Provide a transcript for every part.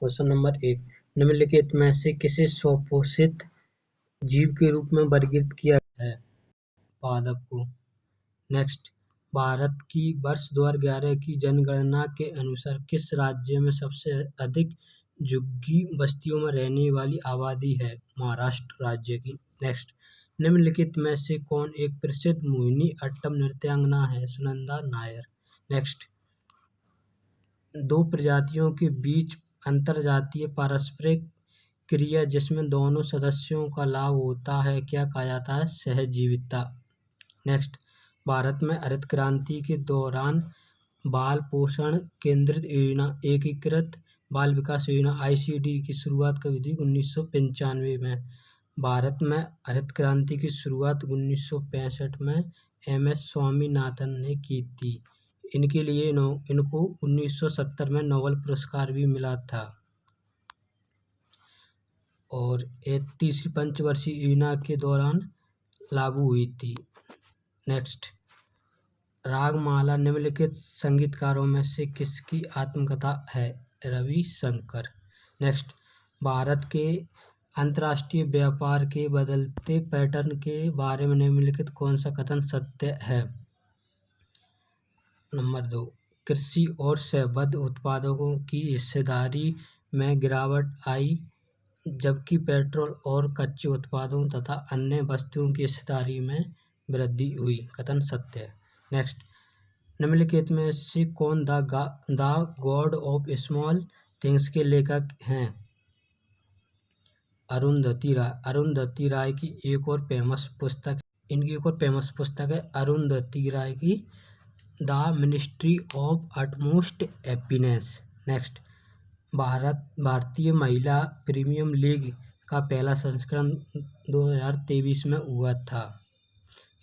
Question number 1, निम्नलिखित में से किसे स्वपोषित जीव के रूप में वर्गीकृत किया गया है? पादप को। नेक्स्ट, भारत की वर्ष 2011 की जनगणना के अनुसार किस राज्य में सबसे अधिक झुग्गी बस्तियों में रहने वाली आबादी है? महाराष्ट्र राज्य की। नेक्स्ट, निम्नलिखित में से कौन एक प्रसिद्ध मोहिनी अट्टम नृत्यांगना है? सुनंदा नायर। नेक्स्ट, दो प्रजातियों के बीच अंतरजातीय पारस्परिक क्रिया जिसमें दोनों सदस्यों का लाभ होता है क्या कहा जाता है? सहजीविता। नेक्स्ट, भारत में हरित क्रांति के दौरान बाल पोषण केंद्रित योजना एकीकृत बाल विकास योजना ICD की शुरुआत कब हुई थी? 1995 में। भारत में हरित क्रांति की शुरुआत 1965 में MS स्वामीनाथन ने की थी। इनके लिए इनको 1970 में नोबेल पुरस्कार भी मिला था। और ये तीसरी पंचवर्षीय योजना के दौरान लागू हुई थी। नेक्स्ट, रागमाला निम्नलिखित संगीतकारों में से किसकी आत्मकथा है? रविशंकर। नेक्स्ट, भारत के अंतर्राष्ट्रीय व्यापार के बदलते पैटर्न के बारे में निम्नलिखित कौन सा कथन सत्य है? नंबर 2, कृषि और संबद्ध उत्पादों की हिस्सेदारी में गिरावट आई जबकि पेट्रोल और कच्चे उत्पादों तथा अन्य वस्तुओं की हिस्सेदारी में वृद्धि हुई। कथन सत्य है। नेक्स्ट, निम्नलिखित में से कौन the God of small things के लेखक हैं? अरुंधति राय। अरुंधति राय की एक और फेमस पुस्तक है अरुंधति राय की the ministry of utmost happiness. Next, भारतीय महिला प्रीमियर लीग का पहला संस्करण 2023 में हुआ था।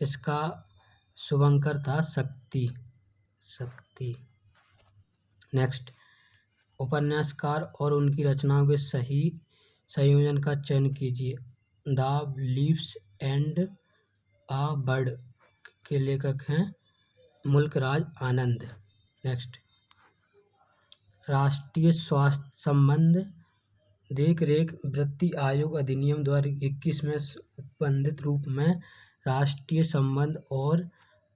इसका शुभंकर था शक्ति। नेक्स्ट, उपन्यासकार और उनकी रचनाओं के सही संयोजन का चयन कीजिए। The leaves and a bird के लेखक हैं मुल्कराज आनंद। नेक्स्ट, राष्ट्रीय स्वास्थ्य संबंध देख रेख वृत्ति आयोग अधिनियम 2021 में संबंधित रूप में राष्ट्रीय संबंध और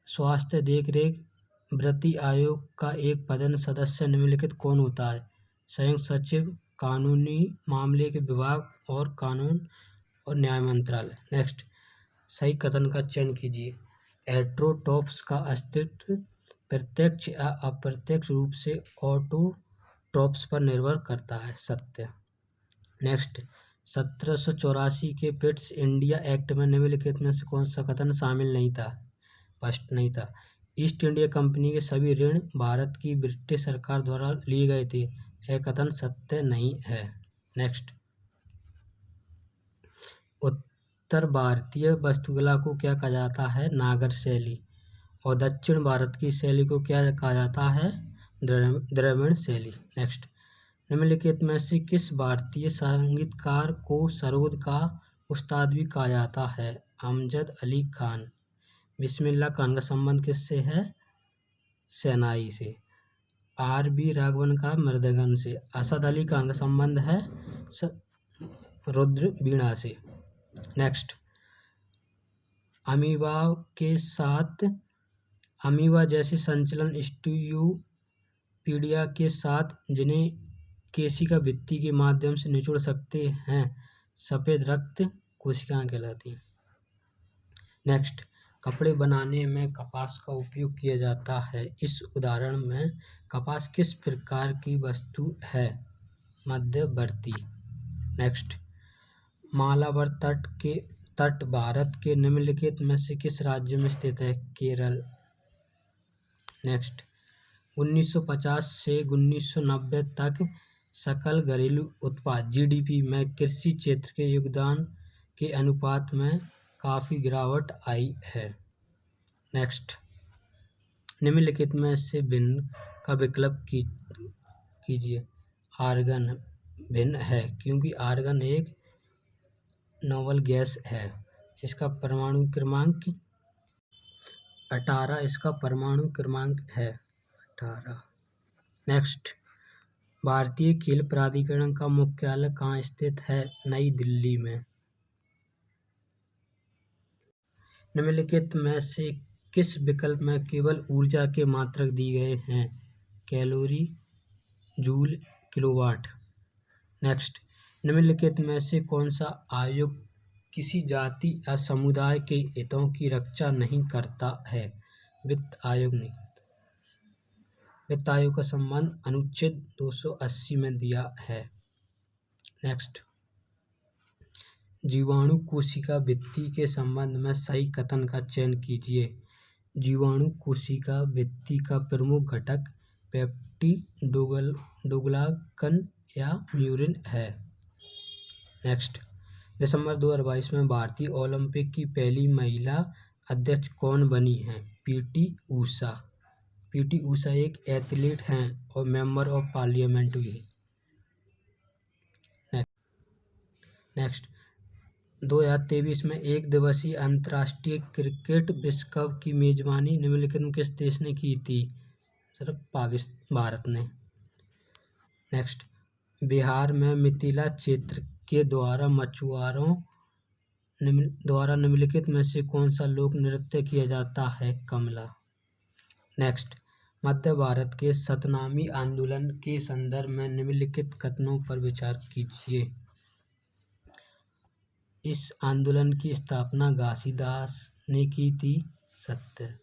स्वास्थ्य देख रेख वृत्ति आयोग का एक पदेन सदस्य निम्नलिखित कौन होता है? संयुक्त सचिव, कानूनी मामले के विभाग और कानून और न्याय मंत्रालय। नेक्स्ट, सही कथन का चयन कीजिए। हेटेरोट्रोप्स का अस्तित्व प्रत्यक्ष या अप्रत्यक्ष रूप से ऑटोट्रोप्स पर निर्भर करता है। सत्य। नेक्स्ट, 1784 के पिट्स इंडिया एक्ट में निम्नलिखित में से कौन सा कथन शामिल नहीं था? स्पष्ट नहीं था। ईस्ट इंडिया कंपनी के सभी ऋण भारत की ब्रिटिश सरकार द्वारा लिए गए थे। यह कथन सत्य नहीं है। नेक्स्ट, उत्तर भारतीय वास्तुकला को क्या कहा जाता है? नागर शैली। और दक्षिण भारत की शैली को क्या कहा जाता है? द्रविड़ शैली। नेक्स्ट, निम्नलिखित में से किस भारतीय संगीतकार को सरोद का उस्ताद भी कहा जाता है? अमजद अली खान। बिस्मिल्लाह खान का संबंध किससे है? शहनाई से। RB राघवन का मृदंगम से। असद अली खान का संबंध है रुद्र वीणा से। नेक्स्ट, अमीबा जैसे संचलन स्टीरियोपीडिया के साथ जिन्हें केशिका भित्ति के माध्यम से निचोड़ सकते हैं सफेद रक्त कोशिकाएं कहलाती हैं। नेक्स्ट, कपड़े बनाने में कपास का उपयोग किया जाता है। इस उदाहरण में कपास किस प्रकार की वस्तु है? मध्यवर्ती। नेक्स्ट, मालाबार तट भारत के निम्नलिखित में से किस राज्य में स्थित है? केरल। नेक्स्ट, 1950 से 1990 तक सकल घरेलू उत्पाद GDP में कृषि क्षेत्र के योगदान के अनुपात में काफ़ी गिरावट आई है। नेक्स्ट, निम्नलिखित में से भिन्न का विकल्प कीजिए। आर्गन भिन्न है क्योंकि आर्गन एक नोबल गैस है। इसका परमाणु क्रमांक 18। इसका परमाणु क्रमांक है 18। नेक्स्ट, भारतीय खेल प्राधिकरण का मुख्यालय कहाँ स्थित है? नई दिल्ली में। निम्नलिखित में से किस विकल्प में केवल ऊर्जा के मात्रक दिए गए हैं? Calorie, joule, kilowatt. नेक्स्ट, निम्नलिखित में से कौन सा आयोग किसी जाति या समुदाय के हितों की रक्षा नहीं करता है? वित्त आयोग नहीं करता। वित्त आयोग का संबंध अनुच्छेद 280 में दिया है। नेक्स्ट, जीवाणु कोशिका भित्ति के संबंध में सही कथन का चयन कीजिए। जीवाणु कोशिका भित्ति का प्रमुख घटक पेप्टिडोग्लाकन या म्यूरिन है। नेक्स्ट, दिसंबर 2022 में भारतीय ओलंपिक की पहली महिला अध्यक्ष कौन बनी हैं? पीटी ऊषा। पीटी ऊषा एक एथलीट हैं और मेंबर ऑफ पार्लियामेंट भी। नेक्स्ट, 2023 में एक दिवसीय अंतर्राष्ट्रीय क्रिकेट विश्व कप की मेजबानी निम्नलिखित में किस देश ने की थी? सिर्फ भारत ने। नेक्स्ट, बिहार में मिथिला क्षेत्र के द्वारा मछुआरों द्वारा निम्नलिखित में से कौन सा लोक नृत्य किया जाता है? कमला। नेक्स्ट, मध्य भारत के सतनामी आंदोलन के संदर्भ में निम्नलिखित कथनों पर विचार कीजिए। इस आंदोलन की स्थापना घासीदास ने की थी। सत्य।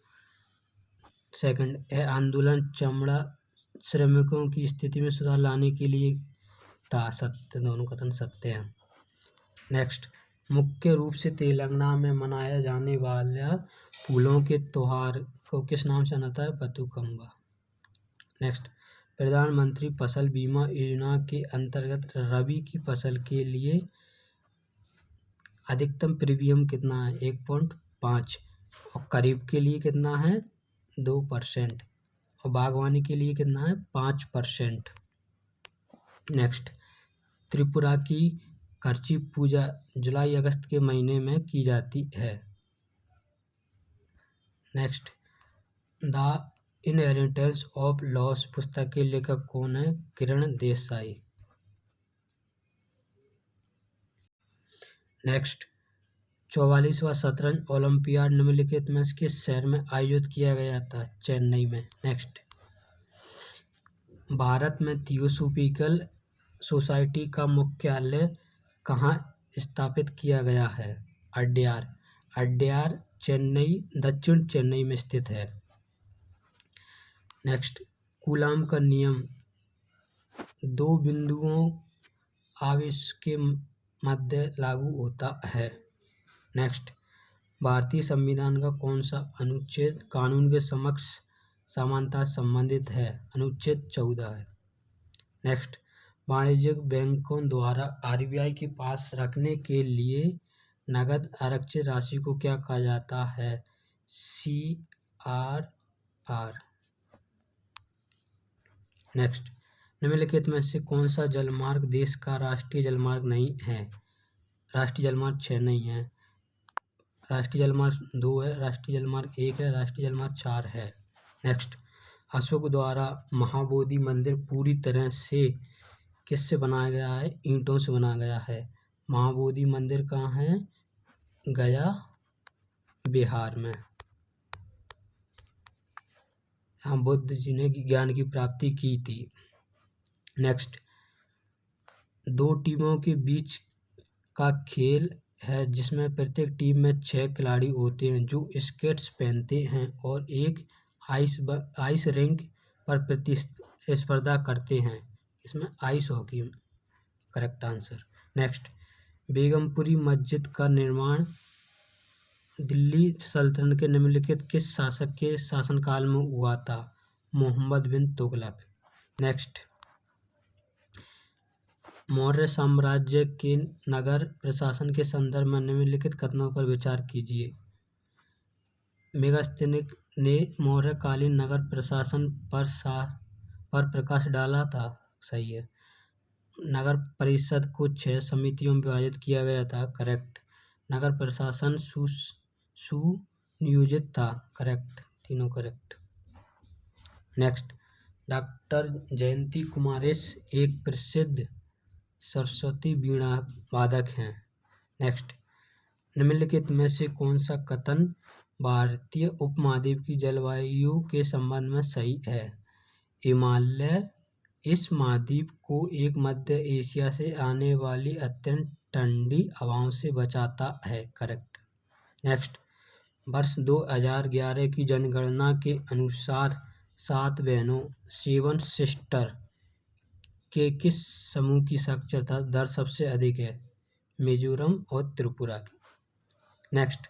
सेकंड, यह आंदोलन चमड़ा श्रमिकों की स्थिति में सुधार लाने के लिए था। सत्य। दोनों कथन सत्य हैं। नेक्स्ट, मुख्य रूप से तेलंगाना में मनाया जाने वाला फूलों के त्योहार को किस नाम से जाना जाता है? बतुकम्मा। नेक्स्ट, प्रधानमंत्री फसल बीमा योजना के अंतर्गत रबी की फसल के लिए अधिकतम प्रीमियम कितना है? 1.5। और खरीफ के लिए कितना है? 2%। और बागवानी के लिए कितना है? 5%। नेक्स्ट, त्रिपुरा की करची पूजा जुलाई अगस्त के महीने में की जाती है। Next, the inheritance of loss पुस्तक के लेखक कौन है? किरण देसाई। नेक्स्ट, 44वां शतरंज ओलंपियाड निम्नलिखित में किस शहर में आयोजित किया गया था? चेन्नई में। नेक्स्ट, भारत में थियोसॉफिकल सोसाइटी का मुख्यालय कहाँ स्थापित किया गया है? अड्यार। अड्यार चेन्नई, दक्षिण चेन्नई में स्थित है। नेक्स्ट, कूलाम का नियम दो बिंदुओं आवेश के मध्य लागू होता है। नेक्स्ट, भारतीय संविधान का कौन सा अनुच्छेद कानून के समक्ष समानता संबंधित है? अनुच्छेद 14 है। नेक्स्ट, वाणिज्यिक बैंकों द्वारा आरबीआई के पास रखने के लिए नगद आरक्षित राशि को क्या कहा जाता है? CRR। नेक्स्ट, निम्नलिखित में से कौन सा जलमार्ग देश का राष्ट्रीय जलमार्ग नहीं है? राष्ट्रीय जलमार्ग 6 नहीं है। राष्ट्रीय जलमार्ग 2 है, राष्ट्रीय जलमार्ग 1 है, राष्ट्रीय जलमार्ग 4 है। नेक्स्ट, अशोक द्वारा महाबोधि मंदिर पूरी तरह से किससे बनाया गया है? ईंटों से बनाया गया है। महाबोधि मंदिर कहाँ है? गया, बिहार में। यहाँ बुद्ध जी ने ज्ञान की प्राप्ति की थी। नेक्स्ट, दो टीमों के बीच का खेल है जिसमें प्रत्येक टीम में 6 खिलाड़ी होते हैं जो स्केट्स पहनते हैं और एक आइस रिंक पर प्रतिस्पर्धा करते हैं। इसमें ice hockey correct answer. Next, Begampuri मस्जिद का निर्माण दिल्ली सल्तनत के निम्नलिखित किस शासक के शासनकाल में हुआ था? मोहम्मद बिन तुगलक। नेक्स्ट, मौर्य साम्राज्य के नगर प्रशासन के संदर्भ में निम्नलिखित कथनों पर विचार कीजिए। मेगास्थनीज ने मौर्यकालीन नगर प्रशासन पर प्रकाश डाला था। सही है। नगर परिषद को 6 समितियों में विभाजित किया गया था। करेक्ट। नगर प्रशासन सुनियोजित था। करेक्ट। तीनों करेक्ट। नेक्स्ट, डॉक्टर जयंती कुमारेश एक प्रसिद्ध सरस्वती वीणा वादक हैं। नेक्स्ट, निम्नलिखित में से कौन सा कथन भारतीय उपमहाद्वीप की जलवायु के संबंध में सही है? हिमालय इस महाद्वीप को एक मध्य एशिया से आने वाली अत्यंत ठंडी हवाओं से बचाता है। करेक्ट। नेक्स्ट, वर्ष 2011 की जनगणना के अनुसार 7 बहनों 7 सिस्टर के किस समूह की साक्षरता दर सबसे अधिक है? मिजोरम और त्रिपुरा की। नेक्स्ट,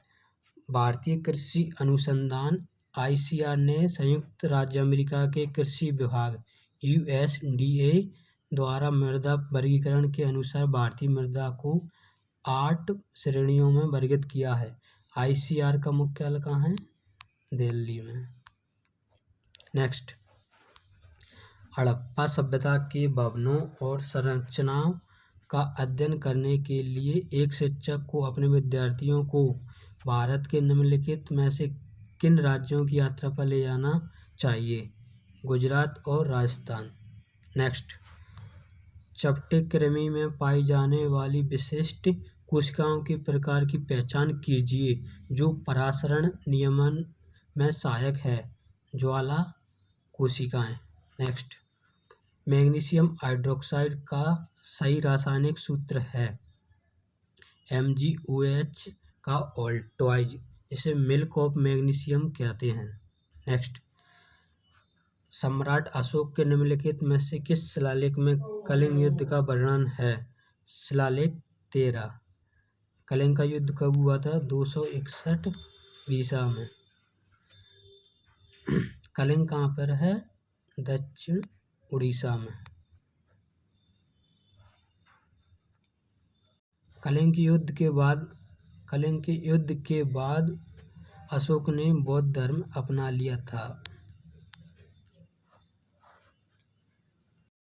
भारतीय कृषि अनुसंधान ICAR ने संयुक्त राज्य अमेरिका के कृषि विभाग USDA द्वारा मृदा वर्गीकरण के अनुसार भारतीय मृदा को 8 श्रेणियों में वर्गीकृत किया है। ICAR का मुख्यालय कहाँ है? दिल्ली में। नेक्स्ट, हड़प्पा सभ्यता के भवनों और संरचनाओं का अध्ययन करने के लिए एक शिक्षक को अपने विद्यार्थियों को भारत के निम्नलिखित में से किन राज्यों की यात्रा पर ले जाना चाहिए? गुजरात और राजस्थान। नेक्स्ट, चपटे कृमि में पाई जाने वाली विशिष्ट कोशिकाओं के प्रकार की पहचान कीजिए जो परासरण नियमन में सहायक है। ज्वाला कोशिकाएं। नेक्स्ट, मैग्नीशियम हाइड्रोक्साइड का सही रासायनिक सूत्र है MgOH का ऑल्टोइज, इसे मिल्क ऑफ मैग्नीशियम कहते हैं। नेक्स्ट, सम्राट अशोक के निम्नलिखित में से किस शिलालेख में कलिंग युद्ध का वर्णन है? शिलालेख 13। कलिंग का युद्ध कब हुआ था? 261 ईसा में। कलिंग कहाँ पर है? दक्षिण उड़ीसा में। कलिंग के युद्ध के बाद अशोक ने बौद्ध धर्म अपना लिया था।